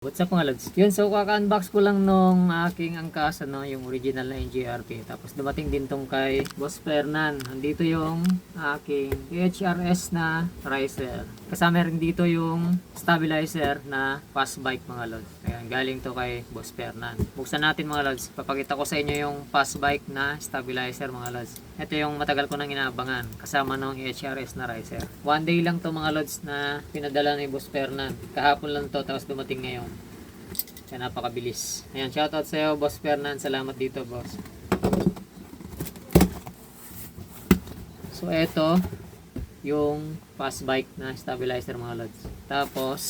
What's up mga lods? Yun, so kaka-unbox ko lang nung aking angkas, yung original na NGRP. Tapos dumating din tong kay Boss Fernan. Nandito yung aking HRS na riser. Kasama rin dito yung stabilizer na fast bike mga lods. Ayan, galing to kay Boss Fernan. Buksan natin mga lods. Papakita ko sa inyo yung fast bike na stabilizer mga lods. Ito yung matagal ko nang inaabangan. Kasama ng HRS na riser. One day lang to mga lods na pinadala ni Boss Fernan. Kahapon lang to, tapos dumating ngayon. Kaya napakabilis. Ayan, shoutout sa iyo, Boss Fernan. Salamat dito, boss. So, ito yung fast bike na stabilizer mga lods. Tapos,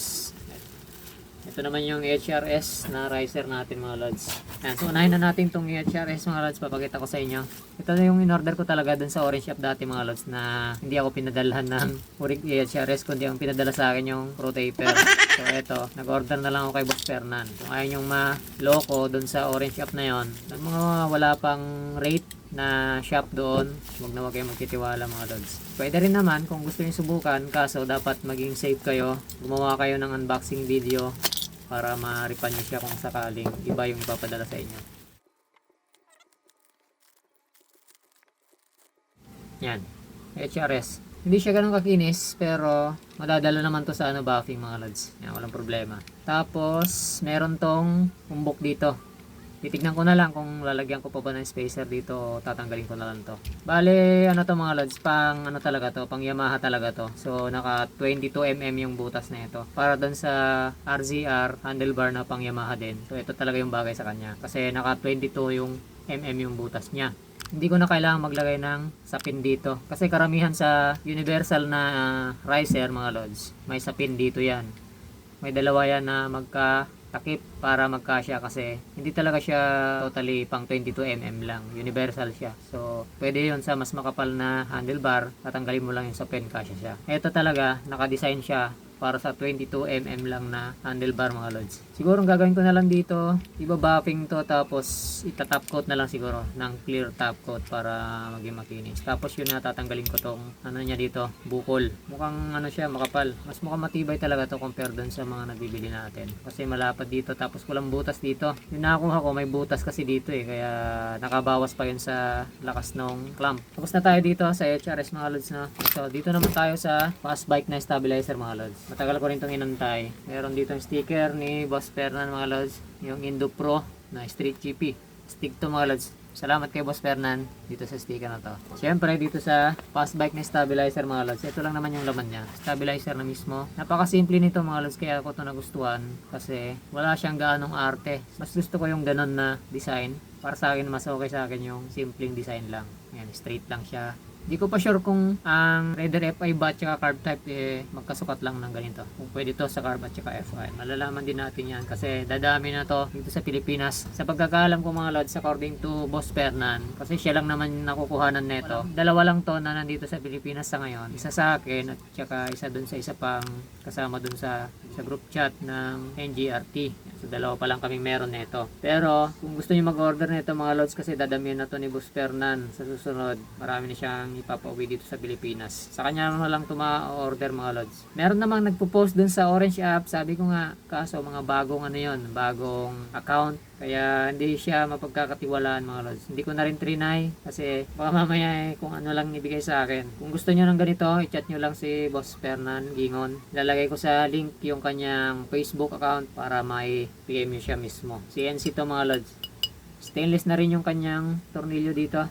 ito naman yung HRS na riser natin mga lods. Ayan, so unahin na natin itong HRS mga lods. Papakita ko sa inyo. Ito na yung in-order ko talaga dun sa Orange Shop dati mga lods, na hindi ako pinadalhan ng HRS, kundi ang pinadala sa akin yung rotator. So ito, nag-order na lang ako kay Boss Fernan. Kung ayaw yung maloko dun sa Orange Shop na yon, ng mga wala pang rate na shop doon, huwag na huwag kayo magtitiwala mga lods. Pwede rin naman kung gusto niyo subukan, kaso dapat maging safe kayo. Gumawa kayo ng unboxing video para ma-refund niyo siya kung sakaling iba yung ipapadala sa inyo. Yan, HRS. Hindi siya ganun kakinis, pero madadala naman to sa buffing mga lods. Yan, walang problema. Tapos, meron tong umbok dito. Titignan ko na lang kung lalagyan ko pa ba ng spacer dito o tatanggalin ko na lang to. Bale, ano to mga lods, pang ano talaga to, pang Yamaha talaga to. So, naka 22mm yung butas na ito. Para doon sa RZR handlebar na pang Yamaha din. So, ito talaga yung bagay sa kanya. Kasi naka 22 yung yung butas niya. Hindi ko na kailangan maglagay ng sapin dito. Kasi karamihan sa universal na riser mga lods, may sapin dito yan. May dalawa yan na magkatakip para magkasya, kasi hindi talaga siya totally pang 22mm lang. Universal siya. So, pwede yun sa mas makapal na handlebar, tatanggalin mo lang yung sapin, kasya siya. Ito talaga, nakadesign siya para sa 22mm lang na handlebar mga lods. Siguro ang gagawin ko na lang dito, iba-buffing to, tapos itatop coat na lang siguro ng clear top coat para maging makinis. Tapos yun na, tatanggalin ko tong ano niya dito, bukol. Mukhang ano siya, makapal. Mas mukhang matibay talaga to compare dun sa mga nabibili natin. Kasi malapad dito, tapos kulang butas dito. Yung nakakuha ko, may butas kasi dito kaya nakabawas pa yun sa lakas ng clamp. Tapos na tayo dito sa HRS mga lods na. So dito naman tayo sa fast bike na stabilizer mga lods. Matagal ko rin itong inantay. Meron dito yung sticker ni Boss Fernan mga lods. Yung Indo Pro na Street GP. Stick to mga lods. Salamat kay Boss Fernan dito sa sticker na to. Siyempre dito sa fast bike na stabilizer mga lods, ito lang naman yung laman niya. Stabilizer na mismo. Napakasimple nito mga lods, kaya ako ito nagustuhan. Kasi wala siyang gaanong arte. Mas gusto ko yung ganon na design. Para sa akin, mas okay sa akin yung simpleng design lang. Ayan, straight lang siya. Hindi ko pa sure kung ang Raider FI ba at carb type magkasukat lang ng ganito. Kung pwede to sa carb at FI. Malalaman din natin yan kasi dadami na to dito sa Pilipinas. Sa pagkakaalam ko mga lods, according to Boss Fernan, kasi siya lang naman nakukuhanan neto. Dalawa lang to na nandito sa Pilipinas sa ngayon. Isa sa akin at saka isa dun sa isa pang kasama dun sa group chat ng NGRT. So dalawa pa lang kaming meron neto. Pero kung gusto niyo mag-order nito mga lods, kasi dadamihan na to ni Boss Fernan sa susunod. Marami na siyang ipapauwi dito sa Pilipinas. Sa kanya na lang order mga lods. Meron namang nagpo-post dun sa Orange app. Sabi ko nga, kaso mga bagong ano yon, bagong account. Kaya hindi siya mapagkakatiwalaan mga lods. Hindi ko na rin trinay kasi baka mamaya kung ano lang ibigay sa akin. Kung gusto niyo ng ganito, i-chat niyo lang si Boss Fernan Gingon. Lalagay ko sa link yung kanyang Facebook account para may bigay mo siya mismo. CNC to mga lods. Stainless na rin yung kanyang tornilyo dito.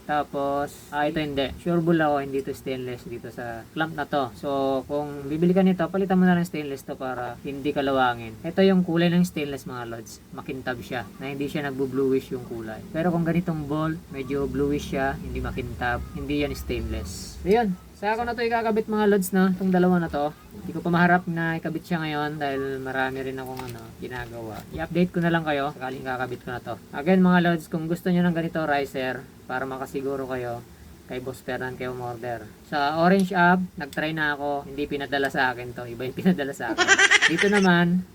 Tapos, ito hindi. Sure bull ako, hindi to stainless dito sa clamp na to. So, kung bibili ka nito, palitan mo na ng stainless to para hindi kalawangin. Ito yung kulay ng stainless mga lods. Makintab siya, na hindi siya nagbo-bluish yung kulay. Pero kung ganitong bolt, medyo bluish siya, hindi makintab, hindi yan stainless. So, yun. Sa ako na to ikakabit mga lods na, itong dalawa na to. Hindi ko pa maharap na ikabit siya ngayon dahil marami rin akong ginagawa. I-update ko na lang kayo sakaling kakabit ko na to. Again mga lods, kung gusto nyo ng ganito riser, para makasiguro kayo, kay Boss Fernan kayo order. Sa Orange app, nagtry na ako, hindi pinadala sa akin to. Iba yung pinadala sa akin. Dito naman,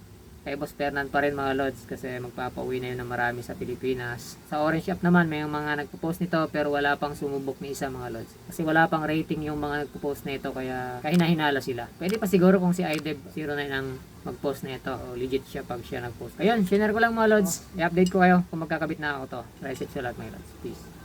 kay Boss Fernan pa rin mga lods kasi magpapauwi na yun ng marami sa Pilipinas. Sa Orange Shop naman may mga nagpo-post nito pero wala pang sumubok ni isa mga lods. Kasi wala pang rating yung mga nagpo-post na ito kaya kahina-hinala sila. Pwede pa siguro kung si iDev09 ang mag-post na ito o legit siya pag siya nag-post. Ayun, share ko lang mga lods. I-update ko kayo kung magkakabit na ako to. Reset sa lahat mga lods. Peace.